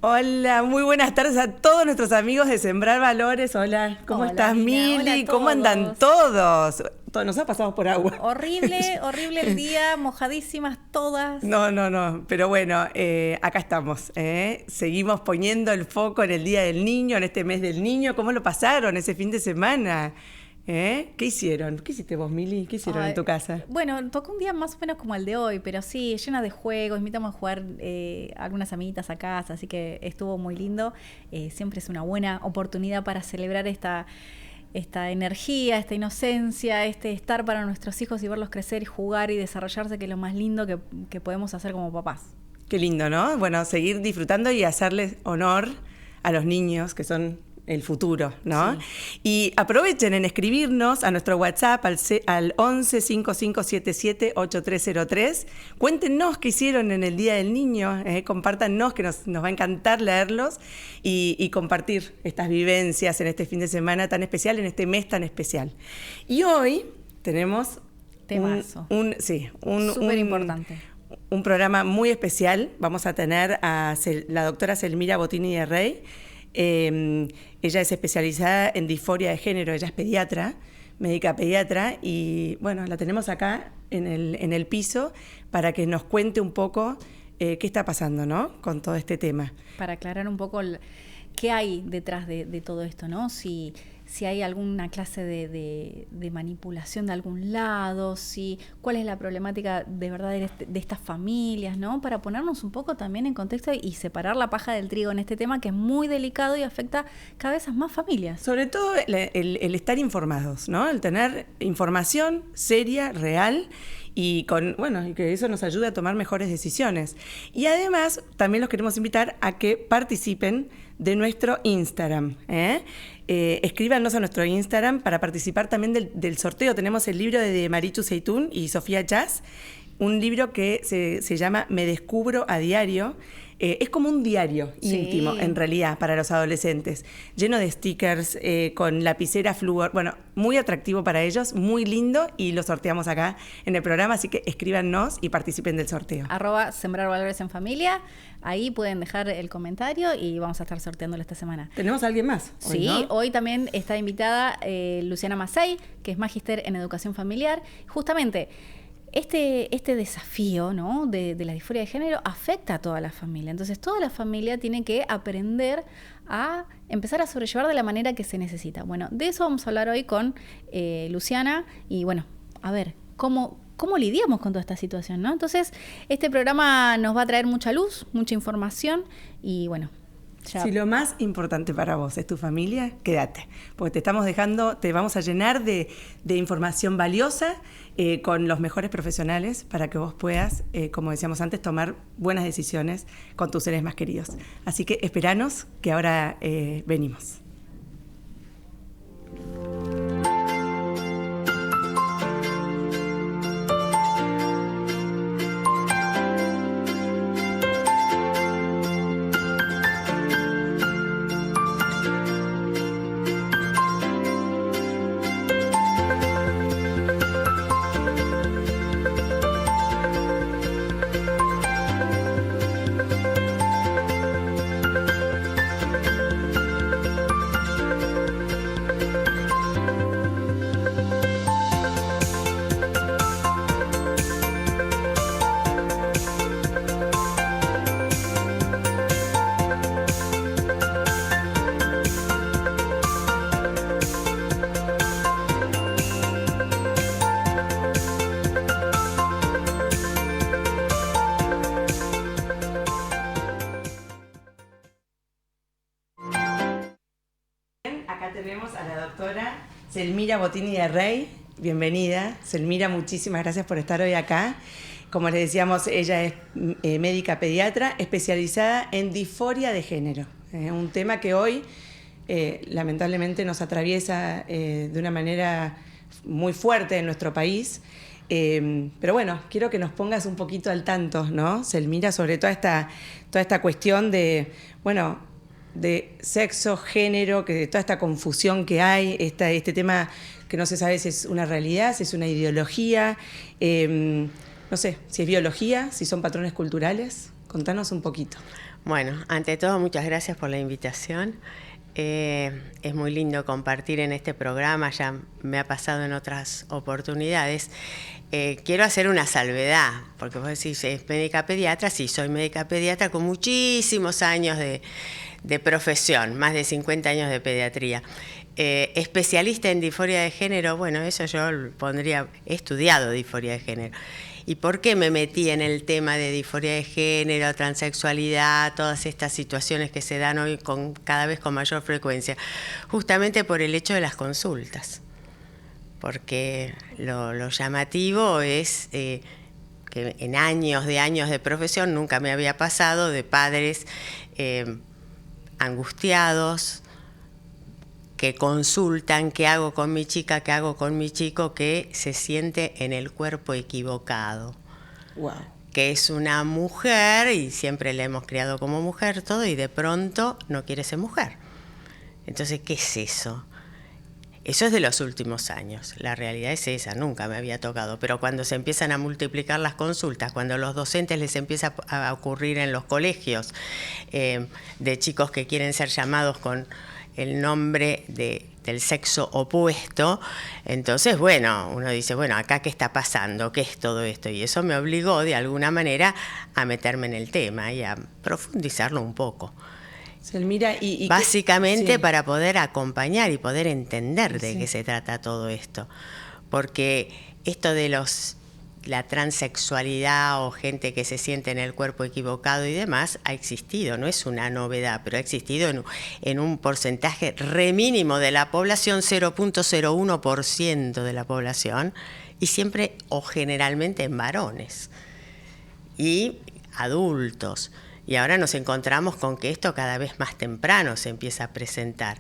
Hola, muy buenas tardes a todos nuestros amigos de Sembrar Valores. Hola, ¿cómo estás, Nina? Mili? Hola a ¿Cómo andan todos? Nos ha pasado por agua. Horrible, horrible el día, mojadísimas todas. No, pero bueno, acá estamos. Seguimos poniendo el foco en el Día del Niño, en este mes del niño. ¿Cómo lo pasaron ese fin de semana? ¿Qué hicieron? ¿Qué hiciste vos, Mili? ¿Qué hicieron en tu casa? Bueno, tocó un día más o menos como el de hoy, pero sí, llena de juegos. Invitamos a jugar algunas amiguitas a casa, así que estuvo muy lindo. Siempre es una buena oportunidad para celebrar esta energía, esta inocencia, este estar para nuestros hijos y verlos crecer y jugar y desarrollarse, que es lo más lindo que podemos hacer como papás. Qué lindo, ¿no? Bueno, seguir disfrutando y hacerles honor a los niños, que son el futuro, ¿no? Sí. Y aprovechen en escribirnos a nuestro WhatsApp al 11 5577 8303. Cuéntenos qué hicieron en el Día del Niño, compártanos, que nos va a encantar leerlos y compartir estas vivencias en este fin de semana tan especial, en este mes tan especial. Y hoy tenemos temazo. Súper importante. Un programa muy especial. Vamos a tener a la doctora Selmira Bottini de Rey. Ella es especializada en disforia de género, ella es pediatra, médica pediatra, y bueno, la tenemos acá en el piso para que nos cuente un poco qué está pasando, ¿no?, con todo este tema. Para aclarar un poco qué hay detrás de todo esto, ¿no? Si hay alguna clase de manipulación de algún lado, cuál es la problemática de verdad de estas familias, ¿no? Para ponernos un poco también en contexto y separar la paja del trigo en este tema que es muy delicado y afecta cada vez a más familias. Sobre todo el estar informados, ¿no? El tener información seria, real, y que eso nos ayude a tomar mejores decisiones. Y además también los queremos invitar a que participen de nuestro Instagram. Escríbanos a nuestro Instagram para participar también del sorteo. Tenemos el libro de Marichu Seitún y Sofía Chas, un libro que se llama Me Descubro a Diario. Es como un diario íntimo, en realidad, para los adolescentes, lleno de stickers, con lapicera flúor, bueno, muy atractivo para ellos, muy lindo, y lo sorteamos acá en el programa, así que escríbanos y participen del sorteo. @Sembrar Valores en Familia, ahí pueden dejar el comentario y vamos a estar sorteándolo esta semana. ¿Tenemos a alguien más hoy, sí, no? Hoy también está invitada Luciana Massey, que es magíster en educación familiar. Justamente, este desafío, ¿no?, de la disforia de género afecta a toda la familia. Entonces, toda la familia tiene que aprender a empezar a sobrellevar de la manera que se necesita. Bueno, de eso vamos a hablar hoy con Luciana y, bueno, a ver, ¿cómo lidiamos con toda esta situación, ¿no? Entonces, este programa nos va a traer mucha luz, mucha información y, bueno, si lo más importante para vos es tu familia, quédate, porque te vamos a llenar de información valiosa, con los mejores profesionales para que vos puedas, como decíamos antes, tomar buenas decisiones con tus seres más queridos. Así que esperanos, que ahora venimos. Tenemos a la doctora Selmira Bottini de Rey. Bienvenida, Selmira, muchísimas gracias por estar hoy acá. Como les decíamos, ella es médica pediatra especializada en disforia de género, un tema que hoy lamentablemente nos atraviesa de una manera muy fuerte en nuestro país. Pero bueno, quiero que nos pongas un poquito al tanto, ¿no, Selmira, sobre toda esta cuestión de sexo, género, que toda esta confusión que hay, este tema que no se sabe si es una realidad, si es una ideología, no sé, si es biología, si son patrones culturales. Contanos un poquito. Bueno, ante todo, muchas gracias por la invitación. Es muy lindo compartir en este programa, ya me ha pasado en otras oportunidades. Quiero hacer una salvedad, porque vos decís, ¿es médica pediatra? Sí, soy médica pediatra con muchísimos años de profesión, más de 50 años de pediatría. Especialista en disforia de género, bueno, eso yo pondría, he estudiado disforia de género. ¿Y por qué me metí en el tema de disforia de género, transexualidad, todas estas situaciones que se dan hoy cada vez con mayor frecuencia? Justamente por el hecho de las consultas. Porque lo llamativo es que en años de profesión nunca me había pasado de padres angustiados, que consultan qué hago con mi chica, qué hago con mi chico, que se siente en el cuerpo equivocado. Wow. Que es una mujer y siempre la hemos criado como mujer todo y de pronto no quiere ser mujer. Entonces, ¿qué es eso? Eso es de los últimos años, la realidad es esa, nunca me había tocado, pero cuando se empiezan a multiplicar las consultas, cuando a los docentes les empieza a ocurrir en los colegios de chicos que quieren ser llamados con el nombre del sexo opuesto, entonces, bueno, uno dice, bueno, acá qué está pasando, qué es todo esto, y eso me obligó de alguna manera a meterme en el tema y a profundizarlo un poco. Selmira, básicamente sí, para poder acompañar y poder entender de qué se trata todo esto, porque esto de la transexualidad o gente que se siente en el cuerpo equivocado y demás ha existido, no es una novedad, pero ha existido en un porcentaje re mínimo de la población, 0.01% de la población, y siempre o generalmente en varones y adultos. Y ahora nos encontramos con que esto cada vez más temprano se empieza a presentar.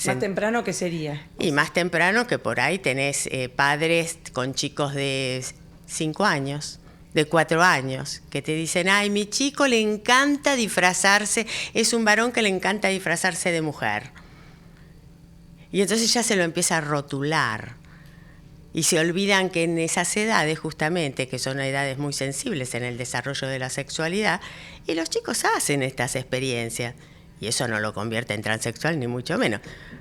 ¿Más temprano qué sería? Y más temprano que por ahí tenés padres con chicos de 5 años, de 4 años, que te dicen, ay, mi chico le encanta disfrazarse, es un varón que le encanta disfrazarse de mujer. Y entonces ya se lo empieza a rotular. Y se olvidan que en esas edades, justamente, que son edades muy sensibles en el desarrollo de la sexualidad, y los chicos hacen estas experiencias. Y eso no lo convierte en transexual, ni mucho menos.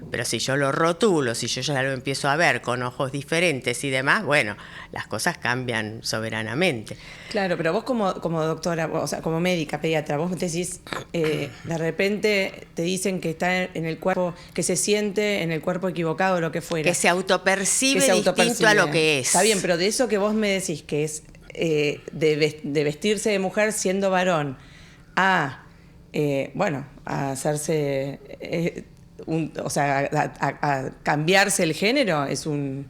Pero si yo lo rotulo, si yo ya lo empiezo a ver con ojos diferentes y demás, bueno, las cosas cambian soberanamente. Claro, pero vos como doctora, o sea, como médica, pediatra, vos te decís, de repente te dicen que está en el cuerpo, que se siente en el cuerpo equivocado o lo que fuera. Que se autopercibe distinto a lo que es. Está bien, pero de eso que vos me decís, que es de vestirse de mujer siendo varón, a hacerse, a cambiarse el género es un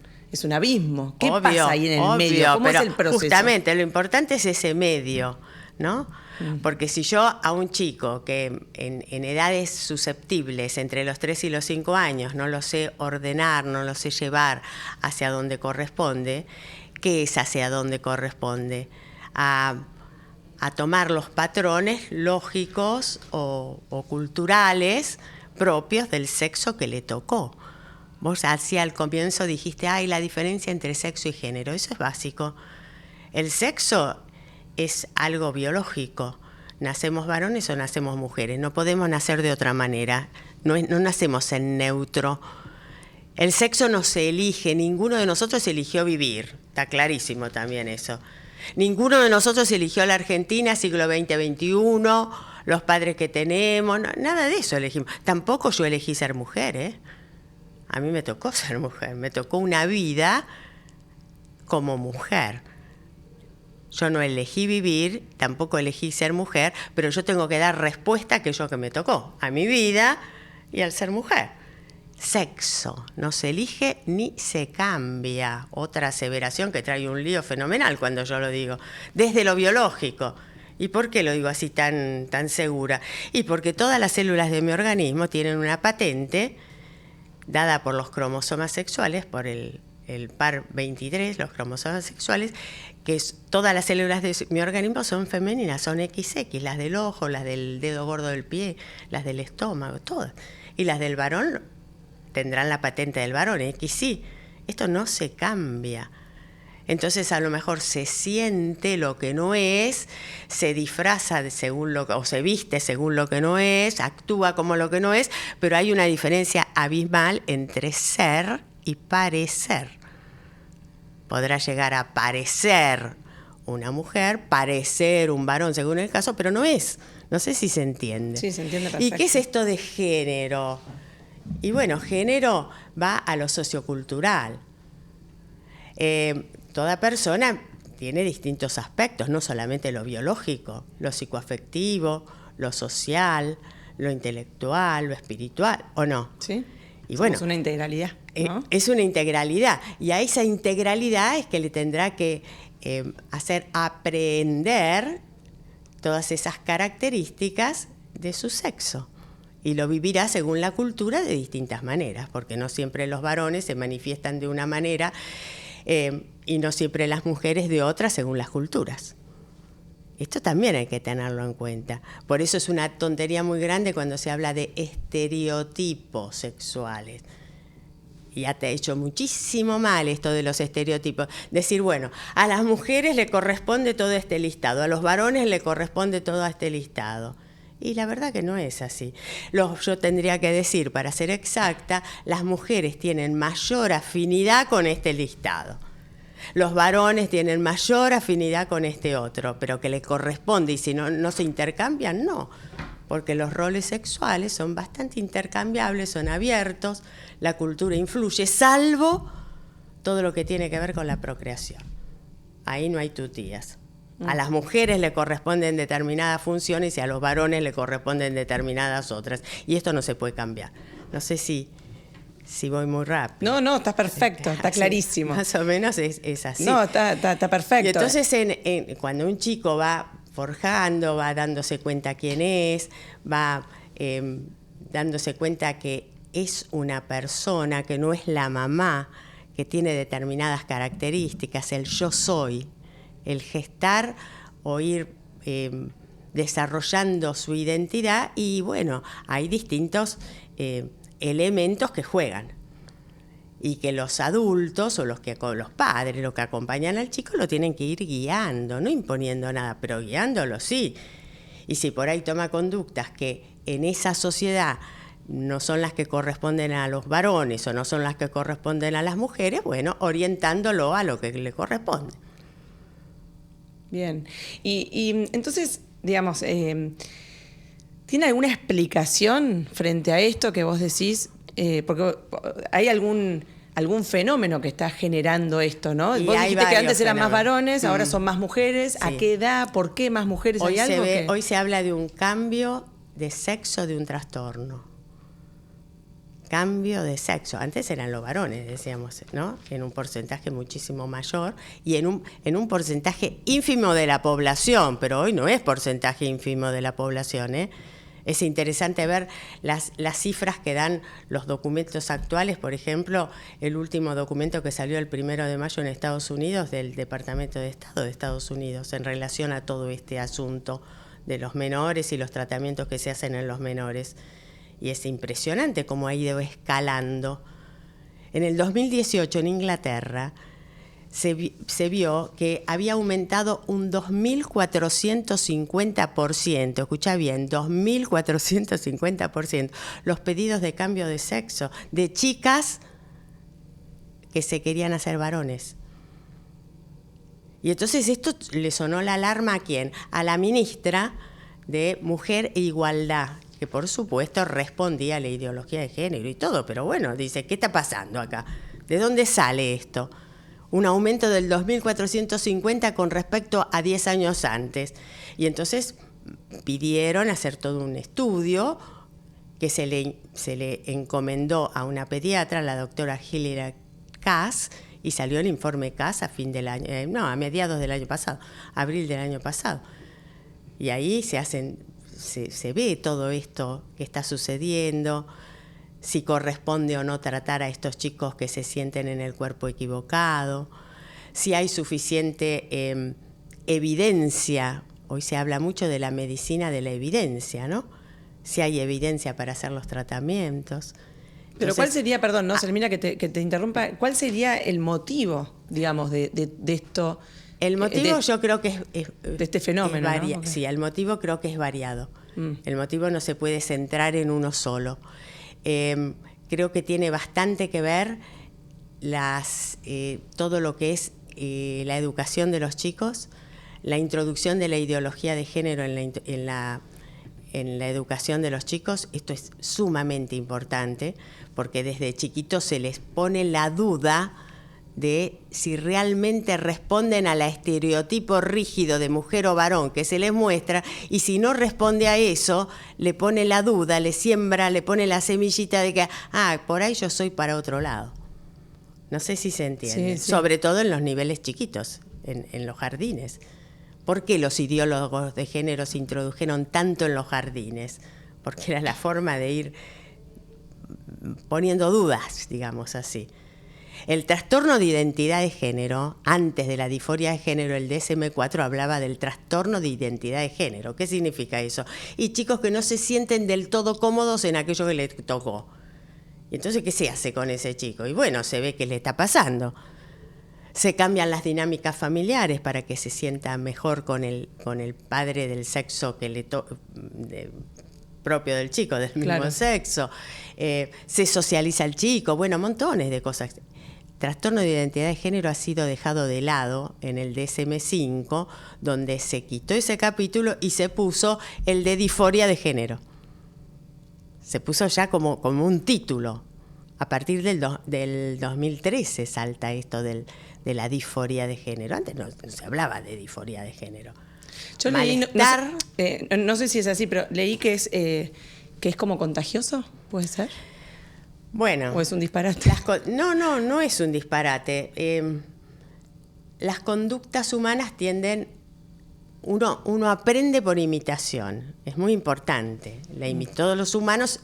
abismo. ¿Qué pasa ahí en el medio? ¿Cómo es el proceso? Justamente, lo importante es ese medio, ¿no? Porque si yo a un chico que en edades susceptibles, entre los 3 y los 5 años, no lo sé ordenar, no lo sé llevar hacia donde corresponde, ¿qué es hacia donde corresponde? A tomar los patrones lógicos o culturales propios del sexo que le tocó. Vos hacia el comienzo dijiste, ay, la diferencia entre sexo y género, eso es básico. El sexo es algo biológico. Nacemos varones o nacemos mujeres, no podemos nacer de otra manera, no nacemos en neutro. El sexo no se elige, ninguno de nosotros eligió vivir, está clarísimo también eso. Ninguno de nosotros eligió la Argentina, siglo XX-XXI, los padres que tenemos, nada de eso elegimos. Tampoco yo elegí ser mujer, ¿eh? A mí me tocó ser mujer, me tocó una vida como mujer. Yo no elegí vivir, tampoco elegí ser mujer, pero yo tengo que dar respuesta a aquello que me tocó, a mi vida y al ser mujer. Sexo, no se elige ni se cambia. Otra aseveración que trae un lío fenomenal cuando yo lo digo, desde lo biológico. ¿Y por qué lo digo así tan segura? Y porque todas las células de mi organismo tienen una patente dada por los cromosomas sexuales, por el par 23, los cromosomas sexuales, que todas las células de mi organismo son femeninas, son XX, las del ojo, las del dedo gordo del pie, las del estómago, todas. Y las del varón tendrán la patente del varón, XY. Esto no se cambia. Entonces a lo mejor se siente lo que no es, se disfraza según lo que, o se viste según lo que no es, actúa como lo que no es, pero hay una diferencia abismal entre ser y parecer. Podrá llegar a parecer una mujer, parecer un varón según el caso, pero no es. No sé si se entiende. Sí, se entiende perfecto. ¿Y qué es esto de género? Y bueno, género va a lo sociocultural. Toda persona tiene distintos aspectos, no solamente lo biológico, lo psicoafectivo, lo social, lo intelectual, lo espiritual, ¿o no? Sí. Y bueno, es una integralidad, ¿no? Es una integralidad, y a esa integralidad es que le tendrá que hacer aprender todas esas características de su sexo. Y lo vivirá según la cultura de distintas maneras, porque no siempre los varones se manifiestan de una manera y no siempre las mujeres de otra según las culturas. Esto también hay que tenerlo en cuenta. Por eso es una tontería muy grande cuando se habla de estereotipos sexuales. Y ha hecho muchísimo mal esto de los estereotipos. Decir, bueno, a las mujeres le corresponde todo este listado, a los varones le corresponde todo este listado. Y la verdad que no es así. Yo tendría que decir, para ser exacta, las mujeres tienen mayor afinidad con este listado. Los varones tienen mayor afinidad con este otro, pero que le corresponde, y si no se intercambian, no. Porque los roles sexuales son bastante intercambiables, son abiertos, la cultura influye, salvo todo lo que tiene que ver con la procreación. Ahí no hay tutías. A las mujeres le corresponden determinadas funciones y a los varones le corresponden determinadas otras. Y esto no se puede cambiar. No sé si voy muy rápido. No, está perfecto, está clarísimo. Más o menos es así. No, está perfecto. Y entonces cuando un chico va forjando, va dándose cuenta quién es, va dándose cuenta que es una persona, que no es la mamá, que tiene determinadas características, el yo soy, el gestar o ir desarrollando su identidad, y bueno, hay distintos elementos que juegan y que los adultos o los padres, los que acompañan al chico, lo tienen que ir guiando, no imponiendo nada, pero guiándolo sí. Y si por ahí toma conductas que en esa sociedad no son las que corresponden a los varones o no son las que corresponden a las mujeres, bueno, orientándolo a lo que le corresponde. Bien. Y entonces, digamos, ¿tiene alguna explicación frente a esto que vos decís? Porque hay algún fenómeno que está generando esto, ¿no? Y vos hay dijiste que antes eran fenómenos. más varones, ahora son más mujeres. Sí. ¿A qué edad? ¿Por qué más mujeres? Hoy se habla de un cambio de sexo, de un trastorno. Cambio de sexo. Antes eran los varones, decíamos, ¿no? En un porcentaje muchísimo mayor y en un porcentaje ínfimo de la población, pero hoy no es porcentaje ínfimo de la población, ¿eh? Es interesante ver las cifras que dan los documentos actuales. Por ejemplo, el último documento que salió el 1 de mayo en Estados Unidos del Departamento de Estado de Estados Unidos en relación a todo este asunto de los menores y los tratamientos que se hacen en los menores. Y es impresionante cómo ha ido escalando. En el 2018 en Inglaterra se vio que había aumentado un 2.450%, escucha bien, 2.450% los pedidos de cambio de sexo de chicas que se querían hacer varones. Y entonces esto le sonó la alarma ¿a quién? A la ministra de Mujer e Igualdad, que por supuesto respondía a la ideología de género y todo, pero bueno, dice, ¿qué está pasando acá? ¿De dónde sale esto? Un aumento del 2.450 con respecto a 10 años antes. Y entonces pidieron hacer todo un estudio que se le encomendó a una pediatra, la doctora Hilary Cass, y salió el informe Cass a mediados del año pasado, abril del año pasado. Y ahí se ve todo esto que está sucediendo, si corresponde o no tratar a estos chicos que se sienten en el cuerpo equivocado, si hay suficiente evidencia. Hoy se habla mucho de la medicina de la evidencia, ¿no? Si hay evidencia para hacer los tratamientos. Pero entonces, ¿cuál sería, perdón, no, Selmira, que te interrumpa, cuál sería el motivo digamos, de esto? El motivo yo creo que es de este fenómeno, ¿no? Sí, el motivo creo que es variado. El motivo no se puede centrar en uno solo. Creo que tiene bastante que ver todo lo que es la educación de los chicos, la introducción de la ideología de género en la educación de los chicos. Esto es sumamente importante porque desde chiquitos se les pone la duda de si realmente responden al estereotipo rígido de mujer o varón que se les muestra, y si no responde a eso, le pone la duda, le siembra, le pone la semillita de que, por ahí yo soy para otro lado. No sé si se entiende. Sí. Sobre todo en los niveles chiquitos, en los jardines. ¿Por qué los ideólogos de género se introdujeron tanto en los jardines? Porque era la forma de ir poniendo dudas, digamos así. El trastorno de identidad de género, antes de la disforia de género, el DSM-4 hablaba del trastorno de identidad de género. ¿Qué significa eso? Y chicos que no se sienten del todo cómodos en aquello que les tocó. Y entonces, ¿qué se hace con ese chico? Y bueno, se ve que le está pasando. Se cambian las dinámicas familiares para que se sienta mejor con el padre del sexo que propio del chico, del mismo sexo. Se socializa el chico, bueno, montones de cosas. Trastorno de identidad de género ha sido dejado de lado en el DSM-5, donde se quitó ese capítulo y se puso el de disforia de género. Se puso ya como un título. A partir del 2013 salta esto de la disforia de género. Antes no se hablaba de disforia de género. Yo leí, no sé si es así, pero leí que es como contagioso, ¿puede ser? Bueno. ¿O es un disparate? No es un disparate. Las conductas humanas tienden... Uno aprende por imitación, es muy importante. Todos los humanos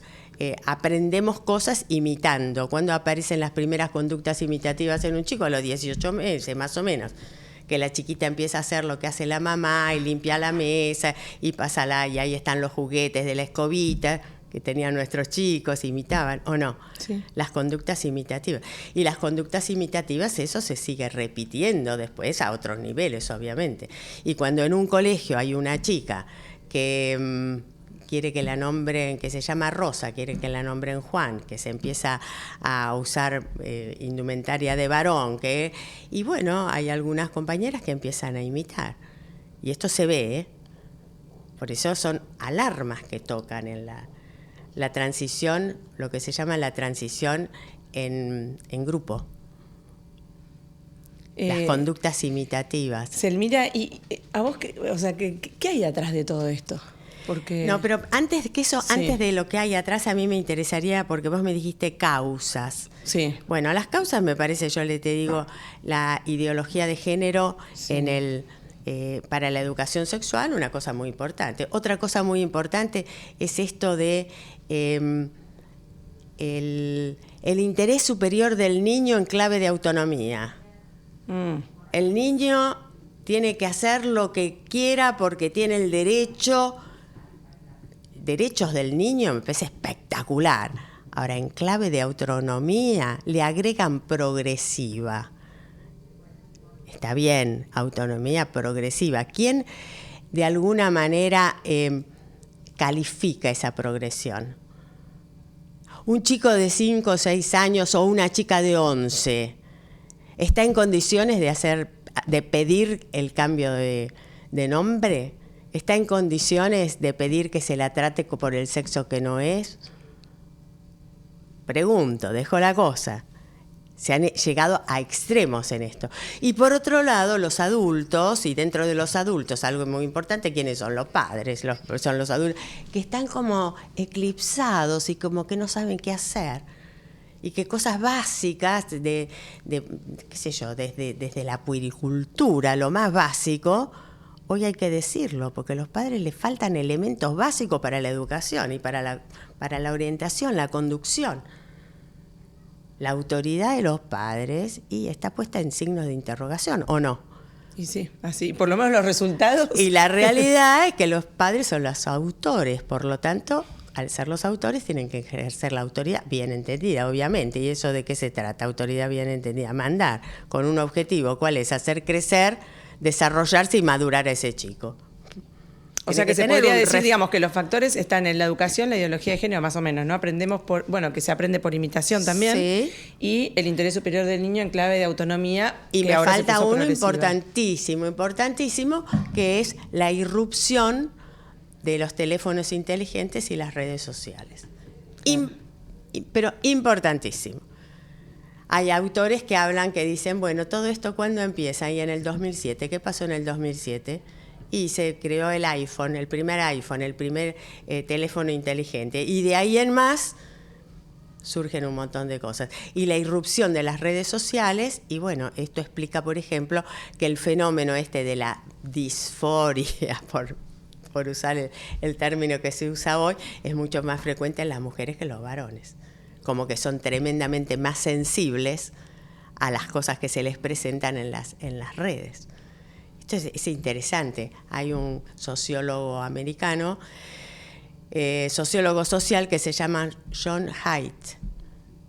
aprendemos cosas imitando. Cuando aparecen las primeras conductas imitativas en un chico, a los 18 meses más o menos, que la chiquita empieza a hacer lo que hace la mamá y limpia la mesa y y ahí están los juguetes de la escobita que tenían nuestros chicos, imitaban, ¿o no? Sí. Las conductas imitativas. Y las conductas imitativas, eso se sigue repitiendo después a otros niveles, obviamente. Y cuando en un colegio hay una chica que quiere que la nombren, que se llama Rosa, quiere que la nombren Juan, que se empieza a usar indumentaria de varón, y bueno, hay algunas compañeras que empiezan a imitar. Y esto se ve, Por eso son alarmas que tocan en la transición, lo que se llama la transición en grupo. Las conductas imitativas. Selmira, ¿y a vos qué hay atrás de todo esto? Porque... No, pero antes que eso, sí. Antes de lo que hay atrás, a mí me interesaría, porque vos me dijiste causas. Sí. Bueno, las causas me parece, yo te digo, la ideología de género sí. Para la educación sexual, una cosa muy importante. Otra cosa muy importante es esto de el interés superior del niño en clave de autonomía. El niño tiene que hacer lo que quiera porque tiene el derecho. Derechos del niño me parece espectacular. Ahora, en clave de autonomía le agregan progresiva. Está bien, autonomía progresiva. ¿Quién de alguna manera califica esa progresión? Un chico de 5 o 6 años o una chica de 11 está en condiciones de pedir el cambio de nombre. ¿Está en condiciones de pedir que se la trate por el sexo que no es? Pregunto, dejo la cosa. Se han llegado a extremos en esto. Y por otro lado, los adultos, y dentro de los adultos, algo muy importante, ¿quiénes son? Los padres, son los adultos, que están como eclipsados y como que no saben qué hacer. Y que cosas básicas qué sé yo, desde la puericultura, lo más básico, hoy hay que decirlo, porque a los padres les faltan elementos básicos para la educación y para la orientación, la conducción. La autoridad de los padres y está puesta en signos de interrogación, ¿o no? Y sí, así, por lo menos los resultados. Y la realidad es que los padres son los autores, por lo tanto, al ser los autores, tienen que ejercer la autoridad bien entendida, obviamente. ¿Y eso de qué se trata? Autoridad bien entendida. Mandar con un objetivo, ¿cuál es? Hacer crecer, desarrollarse y madurar a ese chico. O sea que se podría decir, digamos, que los factores están en la educación, la ideología de género, más o menos, ¿no? Aprendemos que se aprende por imitación también. Sí. Y el interés superior del niño en clave de autonomía. Y me falta uno importantísimo, que es la irrupción de los teléfonos inteligentes y las redes sociales. Pero importantísimo. Hay autores que hablan, que dicen, bueno, todo esto ¿cuándo empieza? Y en el 2007. ¿Qué pasó en el 2007? Y se creó el iPhone, el primer teléfono inteligente. Y de ahí en más surgen un montón de cosas. Y la irrupción de las redes sociales, y bueno, esto explica, por ejemplo, que el fenómeno de la disforia, por usar el término que se usa hoy, es mucho más frecuente en las mujeres que en los varones. Como que son tremendamente más sensibles a las cosas que se les presentan en las redes. Es interesante. Hay un sociólogo americano, sociólogo social, que se llama John Haidt.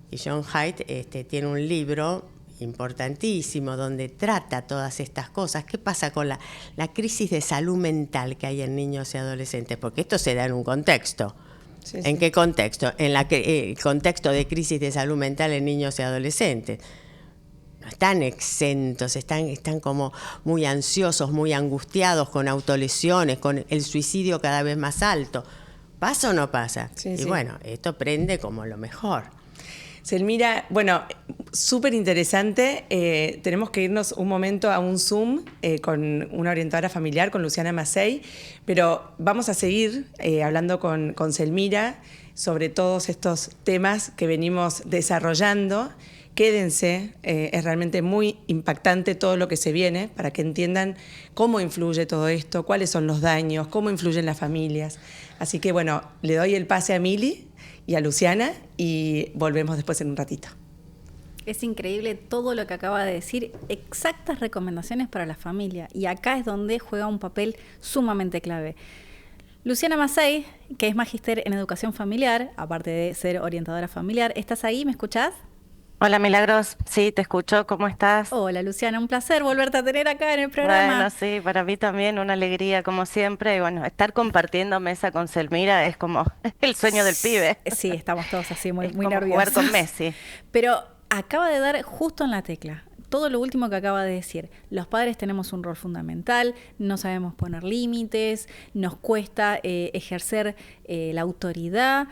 Y John Haidt tiene un libro importantísimo donde trata todas estas cosas. ¿Qué pasa con la crisis de salud mental que hay en niños y adolescentes? Porque esto se da en un contexto. Sí, ¿En qué contexto? En el contexto de crisis de salud mental en niños y adolescentes. No están exentos, están como muy ansiosos, muy angustiados, con autolesiones, con el suicidio cada vez más alto. ¿Pasa o no pasa? Sí, y bueno, esto prende como lo mejor. Selmira, bueno, súper interesante. Tenemos que irnos un momento a un Zoom con una orientadora familiar, con Luciana Massey, pero vamos a seguir hablando con Selmira sobre todos estos temas que venimos desarrollando. Quédense, es realmente muy impactante todo lo que se viene para que entiendan cómo influye todo esto, cuáles son los daños, cómo influyen las familias. Así que bueno, le doy el pase a Mili y a Luciana y volvemos después en un ratito. Es increíble todo lo que acaba de decir, exactas recomendaciones para la familia, y acá es donde juega un papel sumamente clave. Luciana Massey, que es magíster en educación familiar, aparte de ser orientadora familiar, ¿estás ahí? ¿Me escuchás? Hola Milagros, sí, te escucho, ¿cómo estás? Hola Luciana, un placer volverte a tener acá en el programa. Bueno, sí, para mí también una alegría como siempre, y bueno, estar compartiendo mesa con Selmira es como el sueño del pibe. Sí, estamos todos así muy como nerviosos. Jugar con Messi. Pero acaba de dar justo en la tecla. Todo lo último que acaba de decir. Los padres tenemos un rol fundamental, no sabemos poner límites, nos cuesta ejercer la autoridad,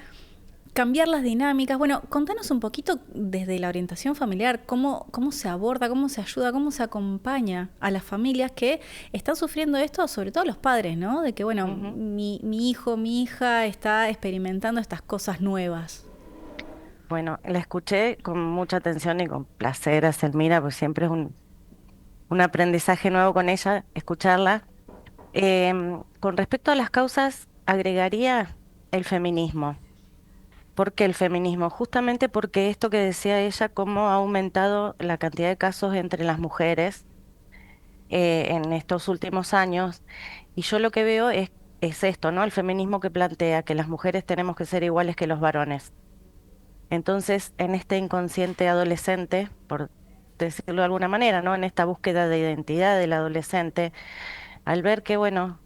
cambiar las dinámicas. Bueno, contanos un poquito desde la orientación familiar, cómo se aborda, cómo se ayuda, cómo se acompaña a las familias que están sufriendo esto, sobre todo los padres, ¿no? De que, bueno, mi hijo, mi hija está experimentando estas cosas nuevas. Bueno, la escuché con mucha atención y con placer a Selmira, porque siempre es un aprendizaje nuevo con ella, escucharla. Con respecto a las causas, agregaría el feminismo. ¿Por qué el feminismo? Justamente porque esto que decía ella, cómo ha aumentado la cantidad de casos entre las mujeres en estos últimos años. Y yo lo que veo es esto, ¿no? El feminismo que plantea que las mujeres tenemos que ser iguales que los varones. Entonces, en este inconsciente adolescente, por decirlo de alguna manera, ¿no? En esta búsqueda de identidad del adolescente, al ver que, bueno,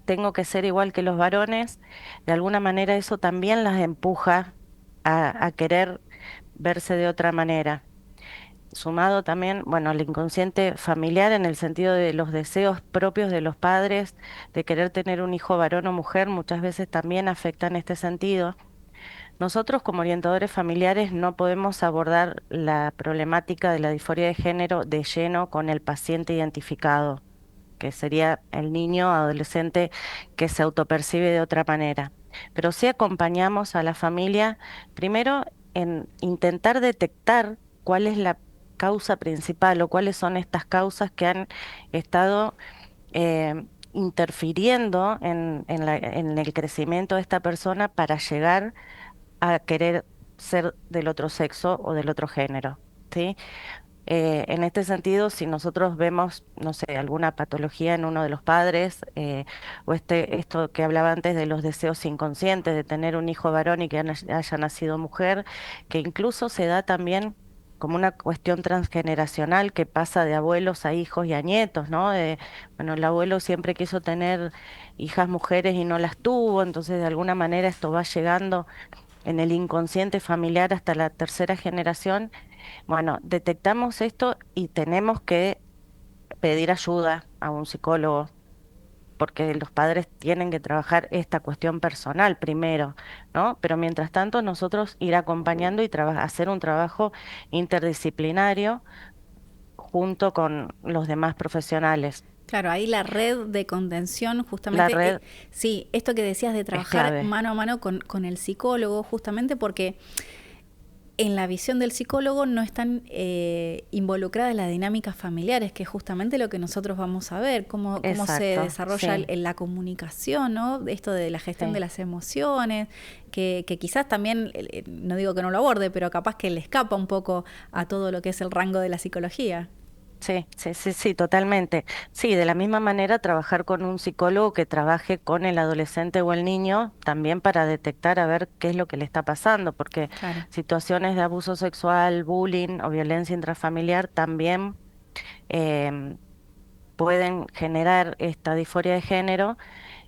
tengo que ser igual que los varones, de alguna manera eso también las empuja a querer verse de otra manera. Sumado también, bueno, al inconsciente familiar en el sentido de los deseos propios de los padres, de querer tener un hijo varón o mujer, muchas veces también afectan este sentido. Nosotros como orientadores familiares no podemos abordar la problemática de la disforia de género de lleno con el paciente identificado, que sería el niño adolescente que se autopercibe de otra manera. Pero sí acompañamos a la familia, primero en intentar detectar cuál es la causa principal o cuáles son estas causas que han estado interfiriendo en el crecimiento de esta persona para llegar a querer ser del otro sexo o del otro género, ¿sí? En este sentido, si nosotros vemos, no sé, alguna patología en uno de los padres, o esto que hablaba antes de los deseos inconscientes, de tener un hijo varón y que haya nacido mujer, que incluso se da también como una cuestión transgeneracional que pasa de abuelos a hijos y a nietos, ¿no? Bueno, el abuelo siempre quiso tener hijas mujeres y no las tuvo, entonces de alguna manera esto va llegando en el inconsciente familiar hasta la tercera generación. Bueno, detectamos esto y tenemos que pedir ayuda a un psicólogo, porque los padres tienen que trabajar esta cuestión personal primero, ¿no? Pero mientras tanto, nosotros ir acompañando y hacer un trabajo interdisciplinario junto con los demás profesionales. Claro, ahí la red de contención, La justamente, red sí, esto que decías de es trabajar clave. mano a mano con el psicólogo, justamente porque en la visión del psicólogo no están involucradas las dinámicas familiares, que es justamente lo que nosotros vamos a ver, cómo se Exacto, desarrolla sí, la comunicación, ¿no? Esto de la gestión de sí. las emociones, que quizás también, no digo que no lo aborde, pero capaz que le escapa un poco a todo lo que es el rango de la psicología. Sí, sí, sí, sí, totalmente. Sí, de la misma manera trabajar con un psicólogo que trabaje con el adolescente o el niño también para detectar a ver qué es lo que le está pasando, porque Claro. situaciones de abuso sexual, bullying o violencia intrafamiliar también em, pueden generar esta disforia de género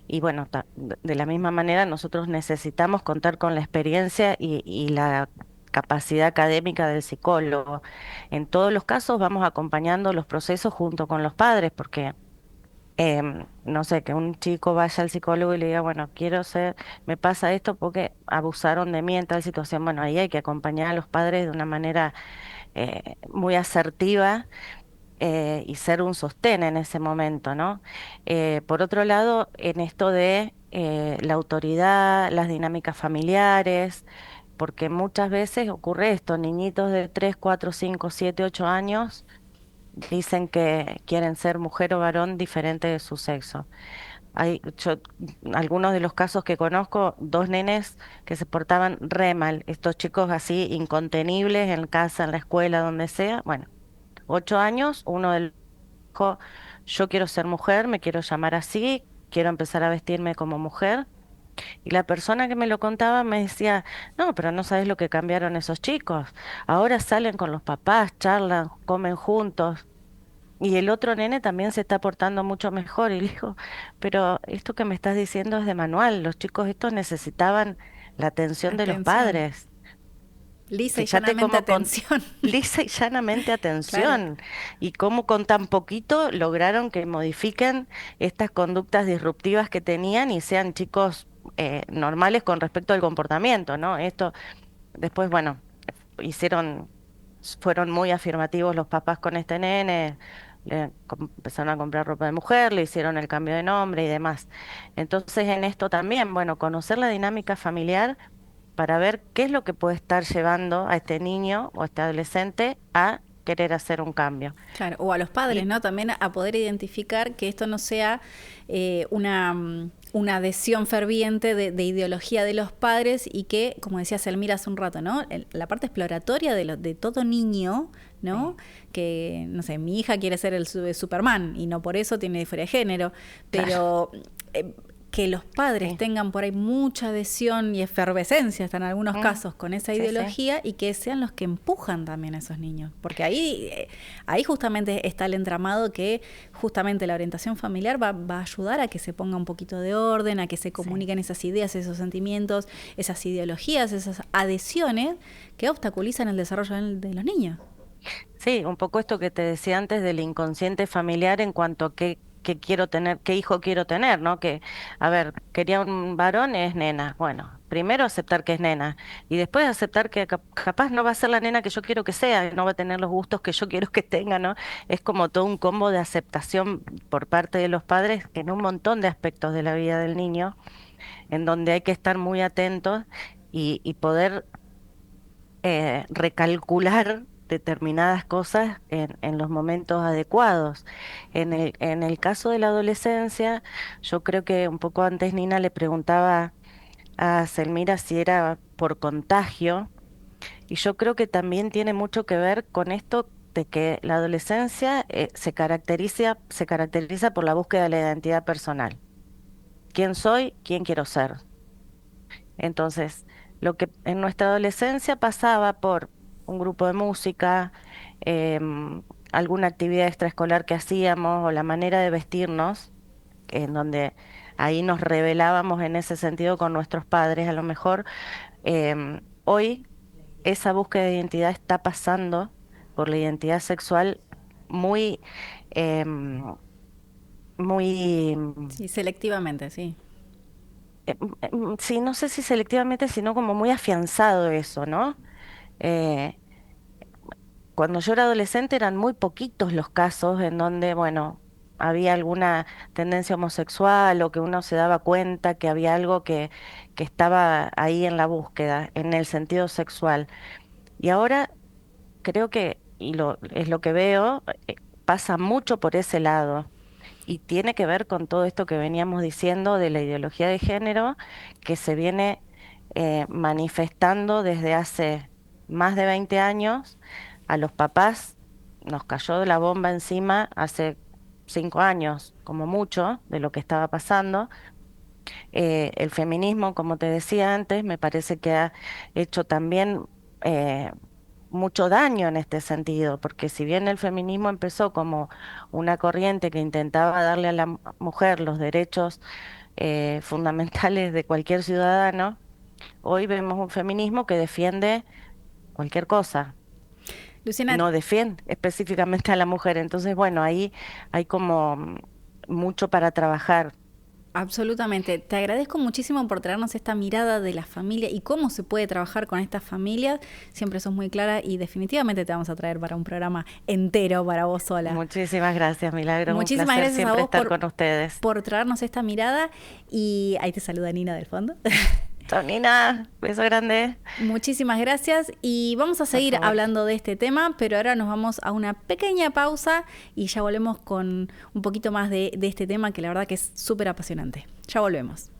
y bueno, de la misma manera nosotros necesitamos contar con la experiencia y la capacidad académica del psicólogo. En todos los casos vamos acompañando los procesos junto con los padres, porque no sé, que un chico vaya al psicólogo y le diga, bueno, quiero ser, me pasa esto porque abusaron de mí en tal situación. Bueno, ahí hay que acompañar a los padres de una manera muy asertiva, y ser un sostén en ese momento, ¿no? Por otro lado, en esto de la autoridad, las dinámicas familiares, porque muchas veces ocurre esto, niñitos de 3, 4, 5, 7, 8 años dicen que quieren ser mujer o varón diferente de su sexo. Algunos de los casos que conozco, dos nenes que se portaban re mal, estos chicos así incontenibles en casa, en la escuela, donde sea, bueno, 8 años, uno del dijo, yo quiero ser mujer, me quiero llamar así, quiero empezar a vestirme como mujer. Y la persona que me lo contaba me decía, no, pero no sabes lo que cambiaron esos chicos. Ahora salen con los papás, charlan, comen juntos. Y el otro nene también se está portando mucho mejor. Y le digo, pero esto que me estás diciendo es de manual. Los chicos estos necesitaban la atención de los Atención. padres. Lisa y Fíjate llanamente cómo con atención. lisa y llanamente Claro. atención y cómo con tan poquito lograron que modifiquen estas conductas disruptivas que tenían y sean chicos normales con respecto al comportamiento, ¿no? Esto después, bueno, hicieron, fueron muy afirmativos los papás con este nene, empezaron a comprar ropa de mujer, le hicieron el cambio de nombre y demás. Entonces, en esto también, bueno, conocer la dinámica familiar para ver qué es lo que puede estar llevando a este niño o a este adolescente a querer hacer un cambio. Claro, o a los padres, Y ¿no? También a poder identificar que esto no sea una adhesión ferviente de ideología de los padres y que, como decía Selmira hace un rato, ¿no? La parte exploratoria de todo niño, ¿no? sí, Que, no sé, mi hija quiere ser el Superman y no por eso tiene disforia de género, claro, pero que los padres sí, tengan por ahí mucha adhesión y efervescencia, hasta en algunos mm, casos, con esa sí, sí, ideología y que sean los que empujan también a esos niños. Porque ahí justamente está el entramado que justamente la orientación familiar va a ayudar a que se ponga un poquito de orden, a que se sí. comuniquen esas ideas, esos sentimientos, esas ideologías, esas adhesiones que obstaculizan el desarrollo de los niños. Sí, un poco esto que te decía antes del inconsciente familiar en cuanto a qué quiero tener, qué hijo quiero tener, ¿no? Que, a ver, quería un varón, es nena. Bueno, primero aceptar que es nena y después aceptar que capaz no va a ser la nena que yo quiero que sea, no va a tener los gustos que yo quiero que tenga, ¿no? Es como todo un combo de aceptación por parte de los padres en un montón de aspectos de la vida del niño, en donde hay que estar muy atentos y poder recalcular determinadas cosas en los momentos adecuados. En el caso de la adolescencia, yo creo que un poco antes Nina le preguntaba a Selmira si era por contagio, y yo creo que también tiene mucho que ver con esto decirte que la adolescencia se caracteriza por la búsqueda de la identidad personal. ¿Quién soy? ¿Quién quiero ser? Entonces, lo que en nuestra adolescencia pasaba por un grupo de música, alguna actividad extraescolar que hacíamos o la manera de vestirnos, en donde ahí nos revelábamos en ese sentido con nuestros padres, a lo mejor hoy esa búsqueda de identidad está pasando por la identidad sexual muy, em, muy, Sí, selectivamente, sí. sí, no sé si selectivamente, sino como muy afianzado eso, ¿no? Eh, Cuando yo era adolescente eran muy poquitos los casos en donde, bueno, había alguna tendencia homosexual o que uno se daba cuenta que había algo que estaba ahí en la búsqueda, en el sentido sexual. Y ahora creo que, es lo que veo, pasa mucho por ese lado. Y tiene que ver con todo esto que veníamos diciendo de la ideología de género que se viene manifestando desde hace más de 20 años. A los papás nos cayó la bomba encima hace 5 años, como mucho, de lo que estaba pasando. El feminismo, como te decía antes, me parece que ha hecho también eh, mucho daño en este sentido, porque si bien el feminismo empezó como una corriente que intentaba darle a la mujer los derechos fundamentales de cualquier ciudadano, hoy vemos un feminismo que defiende cualquier cosa, Luciana, no defiende específicamente a la mujer. Entonces, bueno, ahí hay como mucho para trabajar. absolutamente. Te agradezco muchísimo por traernos esta mirada de la familia y cómo se puede trabajar con estas familias. Siempre sos muy clara y definitivamente te vamos a traer para un programa entero para vos sola. Muchísimas gracias, Milagro. Muchísimas Un placer gracias a siempre vos estar con ustedes. por traernos esta mirada. Y ahí te saluda Nina del fondo. Chao, Nina. Beso grande. Muchísimas gracias y vamos a seguir favor. hablando de este tema, pero ahora nos vamos a una pequeña pausa y ya volvemos con un poquito más de este tema que la verdad que es súper apasionante. Ya volvemos.